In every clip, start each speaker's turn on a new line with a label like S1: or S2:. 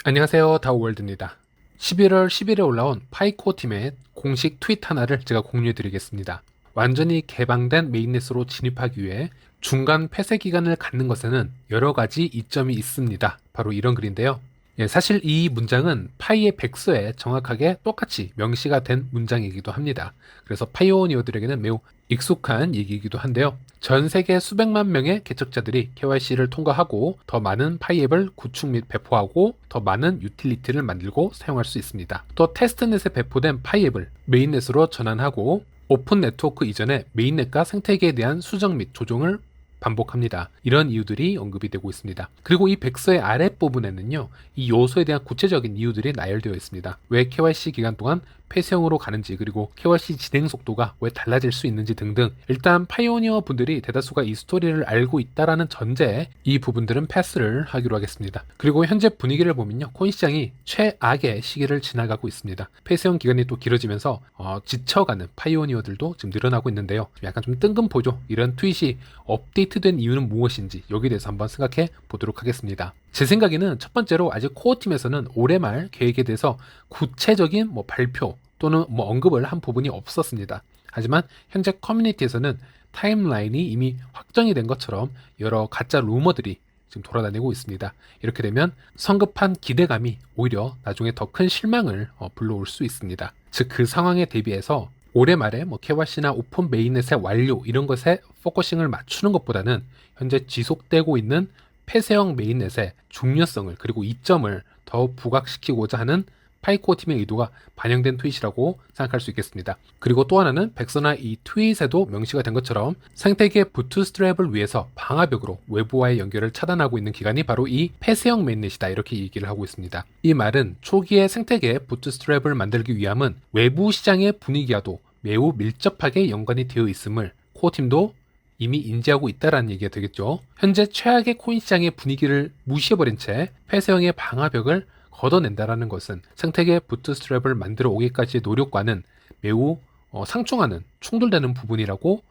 S1: 안녕하세요, 다우월드입니다. 11월 10일에 올라온 파이코 팀의 공식 트윗 하나를 제가 공유해 드리겠습니다. 완전히 개방된 메인넷으로 진입하기 위해 중간 폐쇄 기간을 갖는 것에는 여러 가지 이점이 있습니다. 바로 이런 글인데요. 사실 이 문장은 파이의 백서에 정확하게 똑같이 명시가 된 문장이기도 합니다. 그래서 파이오니어들에게는 매우 익숙한 얘기이기도 한데요. 전 세계 수백만 명의 개척자들이 KYC를 통과하고 더 많은 파이앱을 구축 및 배포하고 더 많은 유틸리티를 만들고 사용할 수 있습니다. 또 테스트넷에 배포된 파이앱을 메인넷으로 전환하고 오픈 네트워크 이전에 메인넷과 생태계에 대한 수정 및 조정을 반복합니다. 이런 이유들이 언급이 되고 있습니다. 그리고 이 백서의 아랫부분에는요, 이 요소에 대한 구체적인 이유들이 나열되어 있습니다. 왜 KYC 기간 동안 폐쇄형으로 가는지, 그리고 KYC 진행 속도가 왜 달라질 수 있는지 등등. 일단 파이오니어 분들이 대다수가 이 스토리를 알고 있다라는 전제에 이 부분들은 패스를 하기로 하겠습니다. 그리고 현재 분위기를 보면요, 코인 시장이 최악의 시기를 지나가고 있습니다. 폐쇄형 기간이 또 길어지면서 지쳐가는 파이오니어들도 지금 늘어나고 있는데요. 약간 좀 뜬금포죠. 이런 트윗이 업데이트된 이유는 무엇인지 여기에 대해서 한번 생각해 보도록 하겠습니다. 제 생각에는 첫 번째로 아직 코어 팀에서는 올해 말 계획에 대해서 구체적인 발표 또는 언급을 한 부분이 없었습니다. 하지만 현재 커뮤니티에서는 타임라인이 이미 확정이 된 것처럼 여러 가짜 루머들이 지금 돌아다니고 있습니다. 이렇게 되면 성급한 기대감이 오히려 나중에 더 큰 실망을 불러올 수 있습니다. 즉 그 상황에 대비해서 올해 말에 KYC나 오픈 메인넷의 완료 이런 것에 포커싱을 맞추는 것보다는 현재 지속되고 있는 폐쇄형 메인넷의 중요성을 그리고 이점을 더 부각시키고자 하는 파이코 팀의 의도가 반영된 트윗이라고 생각할 수 있겠습니다. 그리고 또 하나는 백서나 이 트윗에도 명시가 된 것처럼 생태계 부트스트랩을 위해서 방화벽으로 외부와의 연결을 차단하고 있는 기간이 바로 이 폐쇄형 메인넷이다 이렇게 얘기를 하고 있습니다. 이 말은 초기에 생태계 부트스트랩을 만들기 위함은 외부 시장의 분위기와도 매우 밀접하게 연관이 되어 있음을 코어팀도 이미 인지하고 있다라는 얘기가 되겠죠. 현재 최악의 코인 시장의 분위기를 무시해버린 채 폐쇄형의 방화벽을 걷어낸다라는 것은 생태계 부트스트랩을 만들어 오기까지의 노력과는 매우 상충하는 충돌되는 부분이라고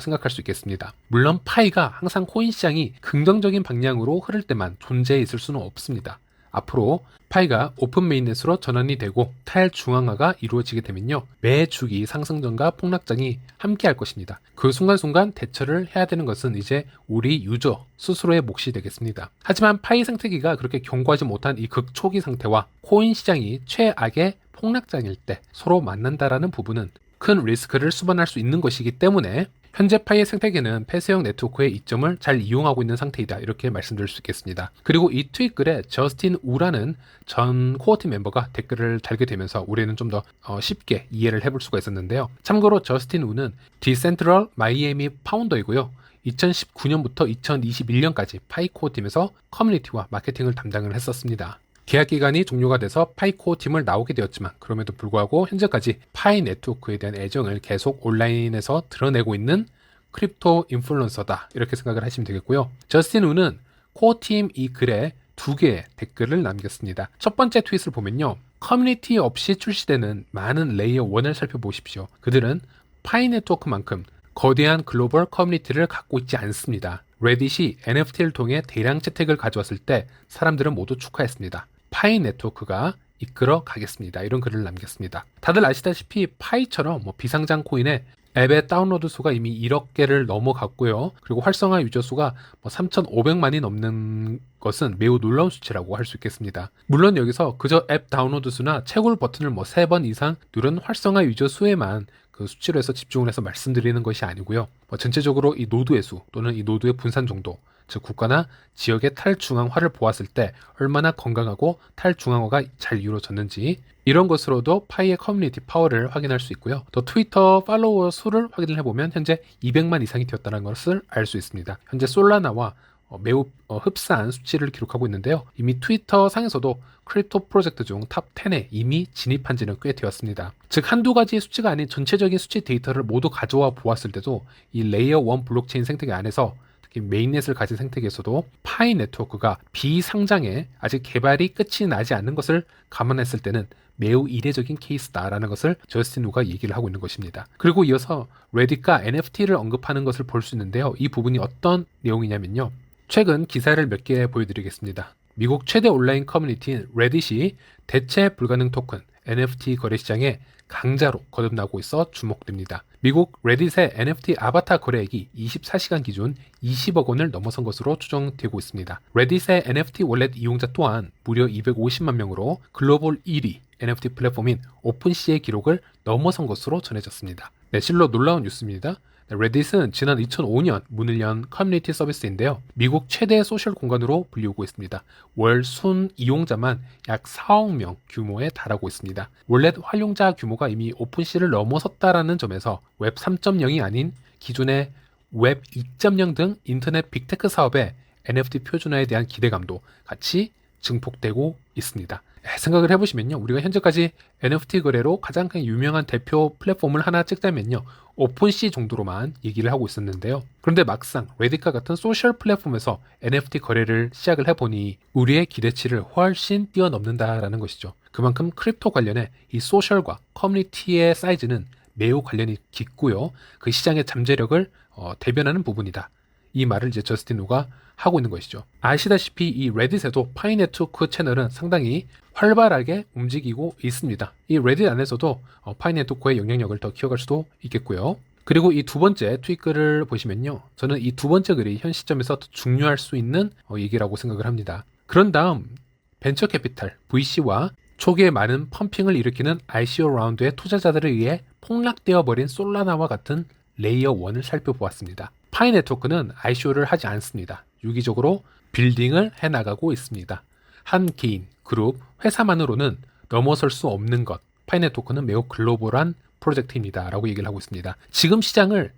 S1: 생각할 수 있겠습니다. 물론 파이가 항상 코인 시장이 긍정적인 방향으로 흐를 때만 존재해 있을 수는 없습니다. 앞으로 파이가 오픈 메인넷으로 전환이 되고 탈중앙화가 이루어지게 되면요, 매 주기 상승전과 폭락전이 함께 할 것입니다. 그 순간순간 대처를 해야 되는 것은 이제 우리 유저 스스로의 몫이 되겠습니다. 하지만 파이 생태계가 그렇게 견고하지 못한 이 극초기 상태와 코인 시장이 최악의 폭락장일 때 서로 만난다라는 부분은 큰 리스크를 수반할 수 있는 것이기 때문에 현재 파이의 생태계는 폐쇄형 네트워크의 이점을 잘 이용하고 있는 상태이다 이렇게 말씀드릴 수 있겠습니다. 그리고 이 트윗 글에 저스틴 우라는 전 코어팀 멤버가 댓글을 달게 되면서 우리는 좀 더 쉽게 이해를 해볼 수가 있었는데요. 참고로 저스틴 우는 디센트럴 마이애미 파운더이고요. 2019년부터 2021년까지 파이 코어팀에서 커뮤니티와 마케팅을 담당을 했었습니다. 계약 기간이 종료가 돼서 파이코 팀을 나오게 되었지만 그럼에도 불구하고 현재까지 파이 네트워크에 대한 애정을 계속 온라인에서 드러내고 있는 크립토 인플루언서다 이렇게 생각을 하시면 되겠고요. 저스틴 우는 코어팀 이 글에 2개의 댓글을 남겼습니다. 첫 번째 트윗을 보면요, 커뮤니티 없이 출시되는 많은 레이어 1을 살펴보십시오. 그들은 파이 네트워크만큼 거대한 글로벌 커뮤니티를 갖고 있지 않습니다. 레딧이 NFT를 통해 대량 채택을 가져왔을 때 사람들은 모두 축하했습니다. 파이 네트워크가 이끌어 가겠습니다. 이런 글을 남겼습니다. 다들 아시다시피 파이처럼 비상장 코인의 앱의 다운로드 수가 이미 1억 개를 넘어갔고요. 그리고 활성화 유저 수가 3,500만이 넘는 것은 매우 놀라운 수치라고 할 수 있겠습니다. 물론 여기서 그저 앱 다운로드 수나 채굴 버튼을 3번 이상 누른 활성화 유저 수에만 그 수치로 해서 집중을 해서 말씀드리는 것이 아니고요. 전체적으로 이 노드의 수 또는 이 노드의 분산 정도, 즉 국가나 지역의 탈중앙화를 보았을 때 얼마나 건강하고 탈중앙화가 잘 이루어졌는지 이런 것으로도 파이의 커뮤니티 파워를 확인할 수 있고요. 또 트위터 팔로워 수를 확인을 해보면 현재 200만 이상이 되었다는 것을 알 수 있습니다. 현재 솔라나와 매우 흡사한 수치를 기록하고 있는데요. 이미 트위터 상에서도 크립토 프로젝트 중 탑 10에 이미 진입한 지는 꽤 되었습니다. 즉 한두 가지의 수치가 아닌 전체적인 수치 데이터를 모두 가져와 보았을 때도 이 레이어 1 블록체인 생태계 안에서 특히 메인넷을 가진 생태계에서도 파이 네트워크가 비상장에 아직 개발이 끝이 나지 않는 것을 감안했을 때는 매우 이례적인 케이스다라는 것을 저스틴 우가 얘기를 하고 있는 것입니다. 그리고 이어서 레딧과 NFT를 언급하는 것을 볼 수 있는데요. 이 부분이 어떤 내용이냐면요, 최근 기사를 몇 개 보여드리겠습니다. 미국 최대 온라인 커뮤니티인 레딧이 대체 불가능 토큰 NFT 거래 시장에 강자로 거듭나고 있어 주목됩니다. 미국 레딧의 NFT 아바타 거래액이 24시간 기준 20억 원을 넘어선 것으로 추정되고 있습니다. 레딧의 NFT 월렛 이용자 또한 무려 250만 명으로 글로벌 1위 NFT 플랫폼인 오픈시의 기록을 넘어선 것으로 전해졌습니다. 네, 실로 놀라운 뉴스입니다. 레딧은 지난 2005년 문을 연 커뮤니티 서비스인데요. 미국 최대 소셜 공간으로 불리우고 있습니다. 월 순 이용자만 약 4억 명 규모에 달하고 있습니다. 월렛 활용자 규모가 이미 오픈시를 넘어섰다라는 점에서 웹 3.0이 아닌 기존의 웹 2.0 등 인터넷 빅테크 사업의 NFT 표준화에 대한 기대감도 같이 증폭되고 있습니다. 생각을 해보시면요. 우리가 현재까지 NFT 거래로 가장 유명한 대표 플랫폼을 하나 찍자면요. 오픈시 정도로만 얘기를 하고 있었는데요. 그런데 막상 레딧과 같은 소셜 플랫폼에서 NFT 거래를 시작을 해보니 우리의 기대치를 훨씬 뛰어넘는다라는 것이죠. 그만큼 크립토 관련해 이 소셜과 커뮤니티의 사이즈는 매우 관련이 깊고요. 그 시장의 잠재력을 대변하는 부분이다. 이 말을 이제 저스틴 우가 하고 있는 것이죠. 아시다시피 이 레딧에도 파이 네트워크 채널은 상당히 활발하게 움직이고 있습니다. 이 레딧 안에서도 파이 네트워크의 영향력을 더 키워갈 수도 있겠고요. 그리고 이 두 번째 트윗 글을 보시면요. 저는 이 두 번째 글이 현 시점에서 더 중요할 수 있는 얘기라고 생각을 합니다. 그런 다음 벤처 캐피탈 VC와 초기에 많은 펌핑을 일으키는 ICO 라운드의 투자자들에 의해 폭락되어 버린 솔라나와 같은 레이어 1을 살펴보았습니다. 파이 네트워크는 ICO를 하지 않습니다. 유기적으로 빌딩을 해나가고 있습니다. 한 개인, 그룹, 회사만으로는 넘어설 수 없는 것. 파이 네트워크는 매우 글로벌한 프로젝트입니다. 라고 얘기를 하고 있습니다. 지금 시장을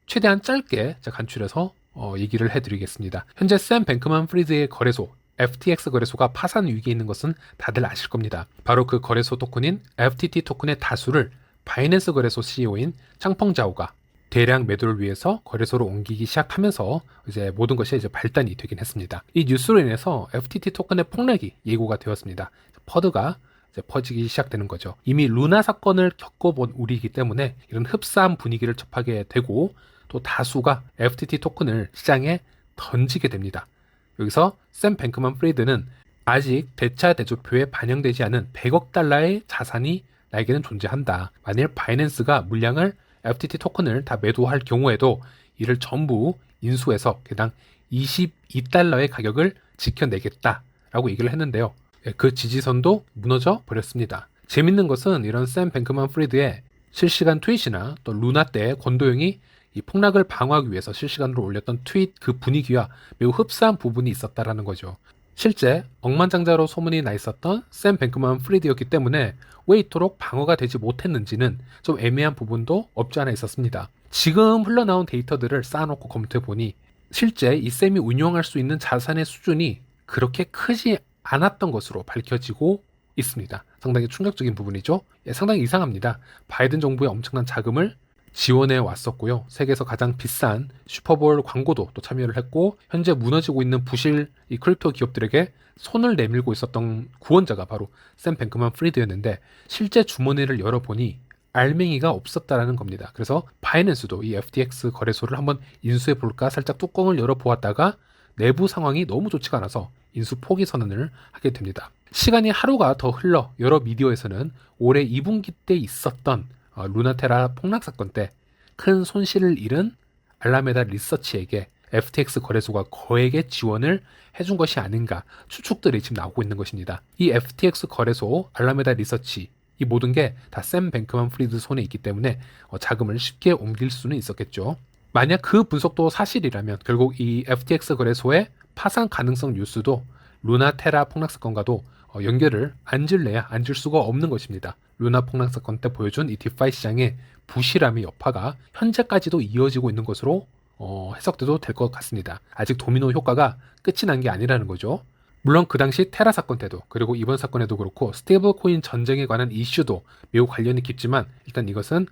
S1: 최대한 짧게 간추려서 얘기를 해드리겠습니다. 현재 샘 뱅크만 프리드의 거래소 FTX 거래소가 파산 위기에 있는 것은 다들 아실 겁니다. 바로 그 거래소 토큰인 FTT 토큰의 다수를 바이낸스 거래소 CEO인 창펑자오가 대량 매도를 위해서 거래소로 옮기기 시작하면서 이제 모든 것이 이제 발단이 되긴 했습니다. 이 뉴스로 인해서 FTT 토큰의 폭락이 예고가 되었습니다. 퍼드가 이제 퍼지기 시작되는 거죠. 이미 루나 사건을 겪어본 우리이기 때문에 이런 흡사한 분위기를 접하게 되고 또 다수가 FTT 토큰을 시장에 던지게 됩니다. 여기서 샘 뱅크만 프리드는 아직 대차대조표에 반영되지 않은 100억 달러의 자산이 나에게는 존재한다. 만일 바이낸스가 물량을 FTT 토큰을 다 매도할 경우에도 이를 전부 인수해서 개당 22달러의 가격을 지켜내겠다라고 얘기를 했는데요. 그 지지선도 무너져 버렸습니다. 재밌는 것은 이런 샘 뱅크만 프리드의 실시간 트윗이나 또 루나 때 권도영이 이 폭락을 방어하기 위해서 실시간으로 올렸던 트윗 그 분위기와 매우 흡사한 부분이 있었다라는 거죠. 실제 억만장자로 소문이 나 있었던 샘 뱅크만 프리드였기 때문에 왜 이토록 방어가 되지 못했는지는 좀 애매한 부분도 없지 않아 있었습니다. 지금 흘러나온 데이터들을 쌓아놓고 검토해보니 실제 이 샘이 운용할 수 있는 자산의 수준이 그렇게 크지 않았던 것으로 밝혀지고 있습니다. 상당히 충격적인 부분이죠. 상당히 이상합니다. 바이든 정부의 엄청난 자금을 지원해 왔었고요. 세계에서 가장 비싼 슈퍼볼 광고도 또 참여를 했고 현재 무너지고 있는 부실 이 크립토 기업들에게 손을 내밀고 있었던 구원자가 바로 샘 뱅크만 프리드였는데 실제 주머니를 열어보니 알맹이가 없었다라는 겁니다. 그래서 바이낸스도 이 FTX 거래소를 한번 인수해 볼까 살짝 뚜껑을 열어보았다가 내부 상황이 너무 좋지가 않아서 인수 포기 선언을 하게 됩니다. 시간이 하루가 더 흘러 여러 미디어에서는 올해 2분기 때 있었던 루나테라 폭락 사건 때 큰 손실을 잃은 알라메다 리서치에게 FTX 거래소가 거액의 지원을 해준 것이 아닌가 추측들이 지금 나오고 있는 것입니다. 이 FTX 거래소, 알라메다 리서치 이 모든 게 다 샘 뱅크만 프리드 손에 있기 때문에 자금을 쉽게 옮길 수는 있었겠죠. 만약 그 분석도 사실이라면 결국 이 FTX 거래소의 파산 가능성 뉴스도 루나테라 폭락 사건과도 연결을 앉을래야 앉을 수가 없는 것입니다. 루나 폭락 사건 때 보여준 이 디파이 시장의 부실함의 여파가 현재까지도 이어지고 있는 것으로 해석돼도 될 것 같습니다. 아직 도미노 효과가 끝이 난 게 아니라는 거죠. 물론 그 당시 테라 사건 때도 그리고 이번 사건에도 그렇고 스테이블 코인 전쟁에 관한 이슈도 매우 관련이 깊지만 일단 이것은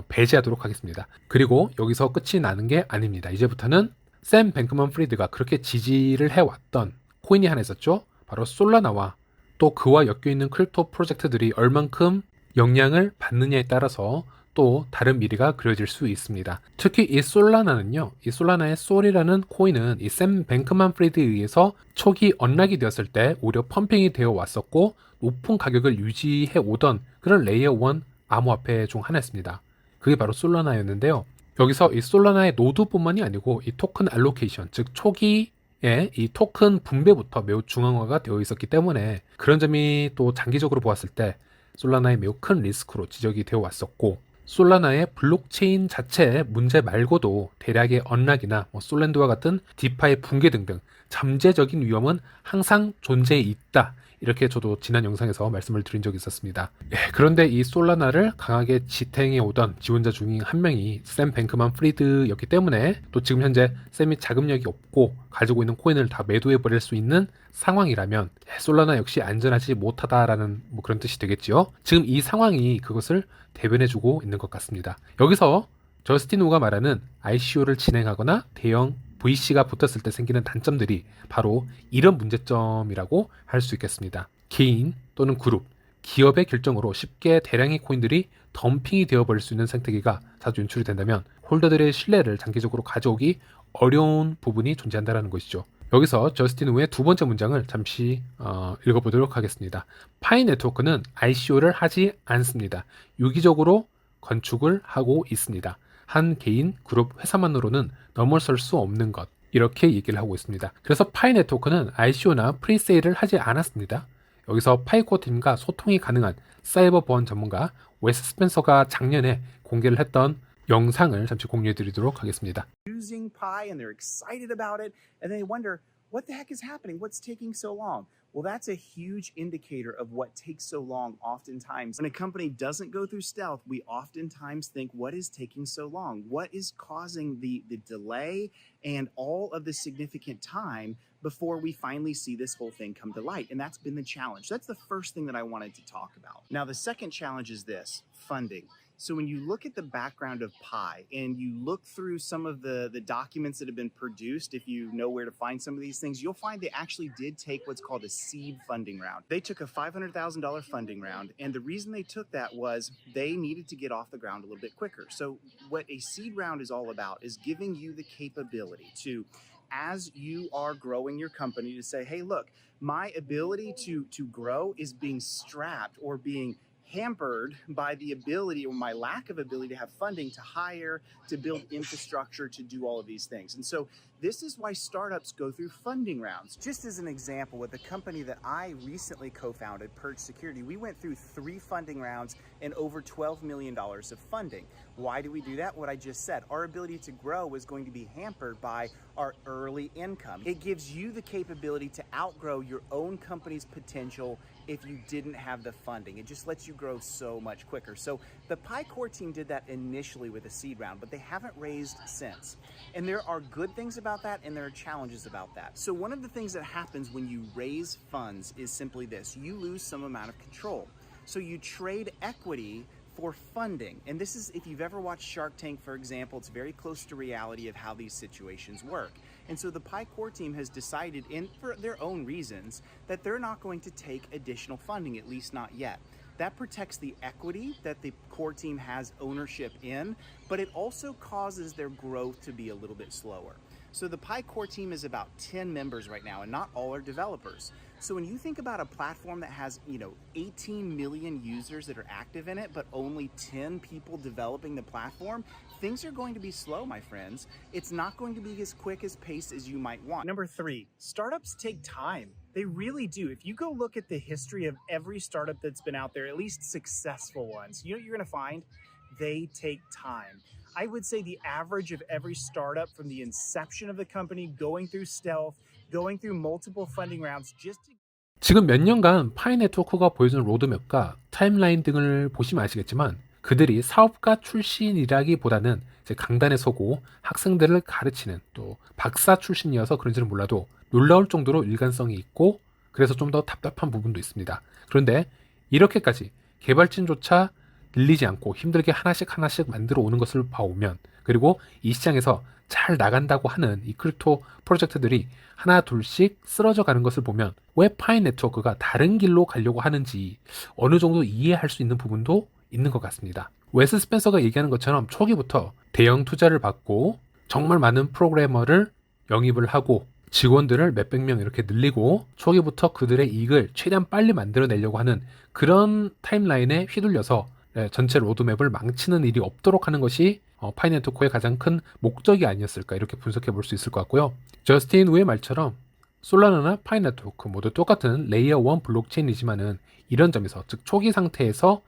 S1: 배제하도록 하겠습니다. 그리고 여기서 끝이 나는 게 아닙니다. 이제부터는 샘 뱅크만 프리드가 그렇게 지지를 해왔던 코인이 하나 있었죠. 바로 솔라나와 또 그와 엮여있는 크립토 프로젝트들이 얼만큼 영향을 받느냐에 따라서 또 다른 미래가 그려질 수 있습니다. 특히 이 솔라나는요, 이 솔라나의 솔이라는 코인은 이 샘 뱅크만 프리드에 의해서 초기 언락이 되었을 때 오히려 펌핑이 되어 왔었고 높은 가격을 유지해 오던 그런 레이어 1 암호화폐 중 하나였습니다. 그게 바로 솔라나였는데요. 여기서 이 솔라나의 노드뿐만이 아니고 이 토큰 알로케이션, 즉 초기에 이 토큰 분배부터 매우 중앙화가 되어 있었기 때문에 그런 점이 또 장기적으로 보았을 때 솔라나의 매우 큰 리스크로 지적이 되어 왔었고, 솔라나의 블록체인 자체의 문제 말고도 대략의 언락이나 솔랜드와 같은 디파이 붕괴 등등 잠재적인 위험은 항상 존재해 있다. 이렇게 저도 지난 영상에서 말씀을 드린 적이 있었습니다. 그런데 이 솔라나를 강하게 지탱해 오던 지원자 중 한 명이 샘 뱅크만 프리드였기 때문에 또 지금 현재 샘이 자금력이 없고 가지고 있는 코인을 다 매도해 버릴 수 있는 상황이라면 솔라나 역시 안전하지 못하다라는 그런 뜻이 되겠지요. 지금 이 상황이 그것을 대변해주고 있는 것 같습니다. 여기서 저스틴 우가 말하는 ICO를 진행하거나 대형 VC가 붙었을 때 생기는 단점들이 바로 이런 문제점이라고 할 수 있겠습니다. 개인 또는 그룹, 기업의 결정으로 쉽게 대량의 코인들이 덤핑이 되어버릴 수 있는 생태계가 자주 연출이 된다면 홀더들의 신뢰를 장기적으로 가져오기 어려운 부분이 존재한다는 것이죠. 여기서 저스틴 우의 두 번째 문장을 잠시 읽어보도록 하겠습니다. 파이 네트워크는 ICO를 하지 않습니다. 유기적으로 건축을 하고 있습니다. 한 개인, 그룹, 회사만으로는 넘어설 수 없는 것, 이렇게 얘기를 하고 있습니다. 그래서 파이 네트워크는 ICO나 프리세일을 하지 않았습니다. 여기서 파이코어 팀과 소통이 가능한 사이버 보안 전문가 웨스 스펜서가 작년에 공개를 했던 영상을 잠시 공유해 드리도록 하겠습니다.
S2: Using Pi and they're excited about it and they wonder what the heck is happening? What's taking so long? Well, that's a huge indicator of what takes so long oftentimes. When a company doesn't go through stealth, we oftentimes think, what is taking so long? What is causing the delay and all of the significant time before we finally see this whole thing come to light? And that's been the challenge. That's the first thing that I wanted to talk about. Now, the second challenge is this: funding. So when you look at the background of Pi and you look through some of the documents that have been produced, if you know where to find some of these things, you'll find they actually did take what's called a seed funding round. They took a $500,000 funding round, and the reason they took that was they needed to get off the ground a little bit quicker. So what a seed round is all about is giving you the capability to, as you are growing your company, to say, hey, look, my ability to grow is being strapped or being hampered by the ability or my lack of ability to have funding to hire, to build infrastructure, to do all of these things. And so this is why startups go through funding rounds. Just as an example, with the company that I recently co-founded, Purge Security, we went through 3 funding rounds and over $12 million of funding. Why do we do that? What I just said, our ability to grow is going to be hampered by our early income. It gives you the capability to outgrow your own company's potential if you didn't have the funding. It just lets you grow so much quicker. So the Pi Core team did that initially with a seed round, but they haven't raised since. And there are good things about that and there are challenges about that. So one of the things that happens when you raise funds is simply this: you lose some amount of control. So you trade equity for funding. And this is, if you've ever watched Shark Tank, for example, it's very close to reality of how these situations work. And so the Pi Core team has decided, for their own reasons, that they're not going to take additional funding, at least not yet. That protects the equity that the core team has ownership in, but it also causes their growth to be a little bit slower. So the Pi Core team is about 10 members right now, and not all are developers. So when you think about a platform that has, 18 million users that are active in it, but only 10 people developing the platform, things are going to be slow, my friends. It's not going to be as quick as pace as you might want. Number 3, startups take time. They really do. If you go look at the history of every startup that's been out there, at least successful ones, you know what you're going to find? They take time. I would say the average of every startup from the inception of the company, going through stealth, going through multiple funding rounds just to...
S1: 지금 몇 년간 파이 네트워크가 보여주는 로드맵과 타임라인 등을 보시면 아시겠지만 그들이 사업가 출신이라기보다는 이제 강단에 서고 학생들을 가르치는 또 박사 출신이어서 그런지는 몰라도 놀라울 정도로 일관성이 있고 그래서 좀 더 답답한 부분도 있습니다. 그런데 이렇게까지 개발진조차 늘리지 않고 힘들게 하나씩 만들어 오는 것을 봐오면, 그리고 이 시장에서 잘 나간다고 하는 이 크립토 프로젝트들이 하나 둘씩 쓰러져 가는 것을 보면 왜 파이 네트워크가 다른 길로 가려고 하는지 어느 정도 이해할 수 있는 부분도 있는 것 같습니다. 웨스 스펜서가 얘기하는 것처럼 초기부터 대형 투자를 받고 정말 많은 프로그래머를 영입을 하고 직원들을 몇백 명 이렇게 늘리고 초기부터 그들의 이익을 최대한 빨리 만들어내려고 하는 그런 타임라인에 휘둘려서 전체 로드맵을 망치는 일이 없도록 하는 것이 파이네토코의 가장 큰 목적이 아니었을까 이렇게 분석해 볼 수 있을 것 같고요. 저스틴 우의 말처럼 솔라나나 파이네토코 모두 똑같은 레이어 1 블록체인이지만은 이런 점에서 즉 초기 상태에서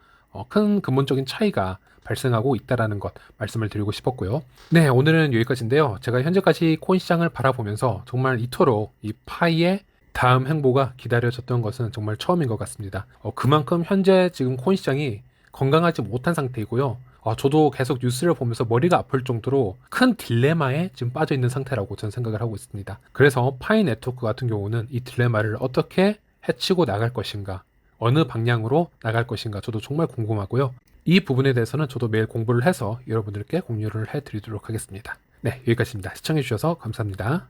S1: 큰 근본적인 차이가 발생하고 있다라는 것 말씀을 드리고 싶었고요. 네, 오늘은 여기까지인데요. 제가 현재까지 코인 시장을 바라보면서 정말 이토록 이 파이의 다음 행보가 기다려졌던 것은 정말 처음인 것 같습니다. 그만큼 현재 지금 코인 시장이 건강하지 못한 상태이고요. 저도 계속 뉴스를 보면서 머리가 아플 정도로 큰 딜레마에 지금 빠져 있는 상태라고 저는 생각을 하고 있습니다. 그래서 파이 네트워크 같은 경우는 이 딜레마를 어떻게 해치고 나갈 것인가, 어느 방향으로 나갈 것인가 저도 정말 궁금하고요. 이 부분에 대해서는 저도 매일 공부를 해서 여러분들께 공유를 해드리도록 하겠습니다. 네, 여기까지입니다. 시청해주셔서 감사합니다.